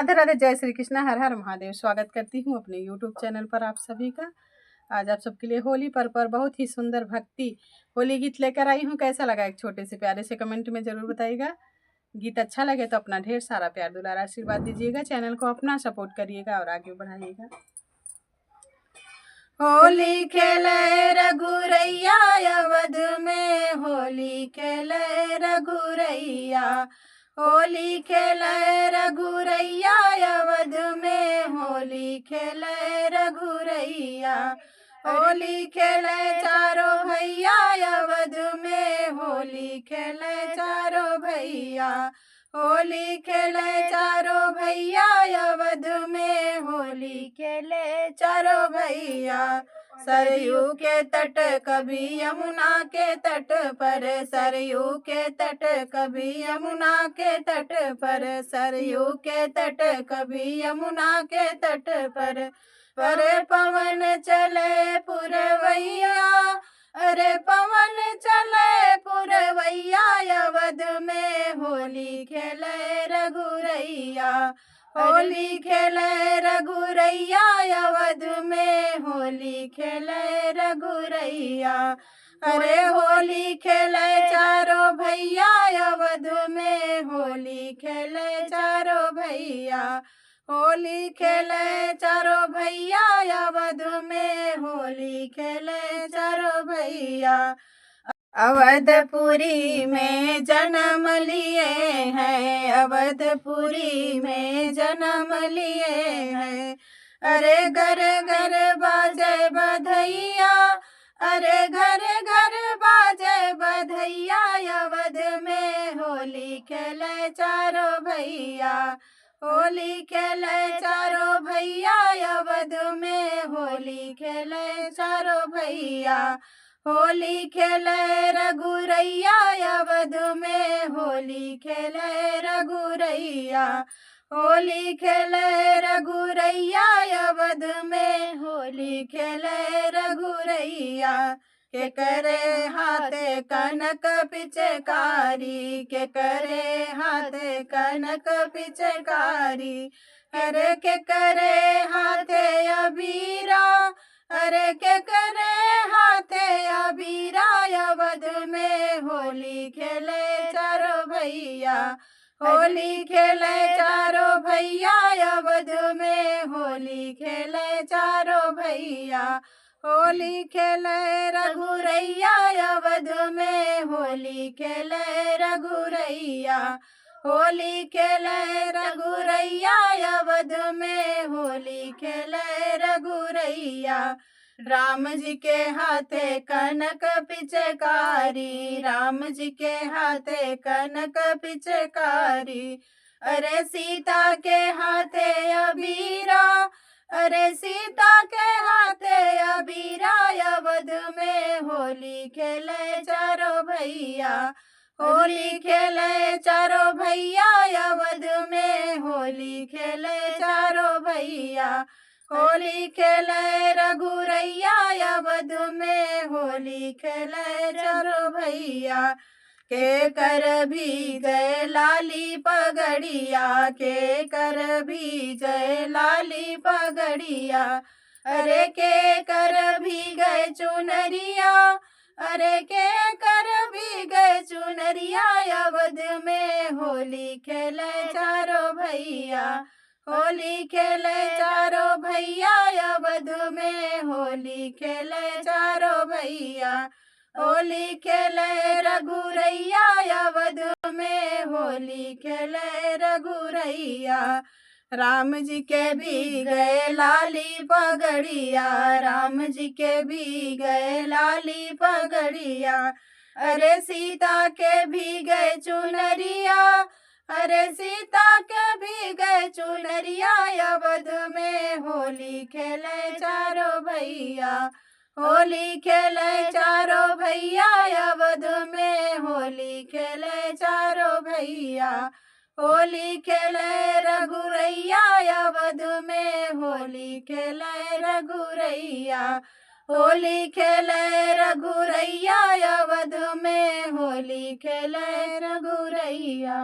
राधे राधे, जय श्री कृष्ण, हर हर महादेव। स्वागत करती हूँ अपने यूट्यूब चैनल पर आप सभी का। आज आप सबके लिए होली पर बहुत ही सुंदर भक्ति होली गीत लेकर आई हूँ। कैसा लगा एक छोटे से प्यारे से कमेंट में ज़रूर बताइएगा। गीत अच्छा लगे तो अपना ढेर सारा प्यार दुलार आशीर्वाद दीजिएगा। चैनल को अपना सपोर्ट करिएगा और आगे बढ़ाइएगा। होली खेले रघुरैया अवध में, होली खेले रघुरैया। होली खेले रघुरैया अवध में, होली खेले रघुरैया। होली खेले चारों भैया अवध में, होली खेले चारों भैया। होली खेले चारों भैया अवध में, होली खेले चारों भैया। सरयू के तट कभी यमुना के तट पर, सरयू के तट कभी यमुना के तट पर, सरयू के तट कभी यमुना के तट पर पवन चले पुरवैया। अरे पवन चले पुरवैया अवध में, होली खेले रघुरैया। होली खेले रघुरैया अवध में, होली खेले रघुरैया। अरे होली खेले चारों भैया अवध में, होली खेले चारों भैया। होली खेले चारों भैया अवध में, होली खेले चारों भैया। अवधपुरी में जन्म लिए हैं, अवधपुरी में जन्म लिए हैं। अरे घर घर बाजे बधैया, अरे घर घर बाजे बधैया। अवध में होली खेले चारों भैया, होली खेले चारों भैया। अवध में होली खेले चारों भैया। होली खेले रघुरैया अवध में, होली खेले रघुरैया। होली खेले रघुरैया अवध में, होली खेले रघुरैया। के करे हाथे कनक पिचकारी, के करे हाथे कनक पिचकारी। अरे के करे हाथे अबीरा, अरे के करे हाथे अबीरा। अवध में होली खेले चारों भैया, होली खेले चारों भैया। अवध में होली खेले चारों भैया। होली खेले रघुरैया अवध में, होली खेले रघुरैया। होली खेले रघुरैया अवध में, होली खेले रघुरैया। राम जी के हाथे कनक पिचकारी, राम जी के हाथे कनक पिचकारी। अरे सीता के हाथे अबीरा, अरे सीता के हाथे अबीरा। अवध में होली खेले चारों भैया, होली खेले चारों भैया। अवध में होली खेले चारों भैया। होली खेले रघुरैया अवध में, होली खेले चारों भैया। के कर भी गए लाली पगड़िया, के कर भी गए लाली पगड़िया। अरे के कर भी गए चुनरिया, अरे के कर भी गए चुनरिया। अवध में होली खेले चारों भैया, होली खेले चारों भैया। अवध में होली खेले चारों भैया। होली खेले रघुरैया अवध में, होली खेले रघुरैया। राम जी के भी गए लाली पगड़िया, राम जी के भी गए लाली पगड़िया। अरे सीता के भी गए चुनरिया, अरे सीता के भी गए चुनरिया। अवध में होली खेले चारों भैया, होली खेले चारों भैया। अवध में होली खेले चारों भैया। होली खेले रघुरैया अवध में, होली खेले रघुरैया। होली खेले रघुरैया अवध में, होली खेले रघुरैया।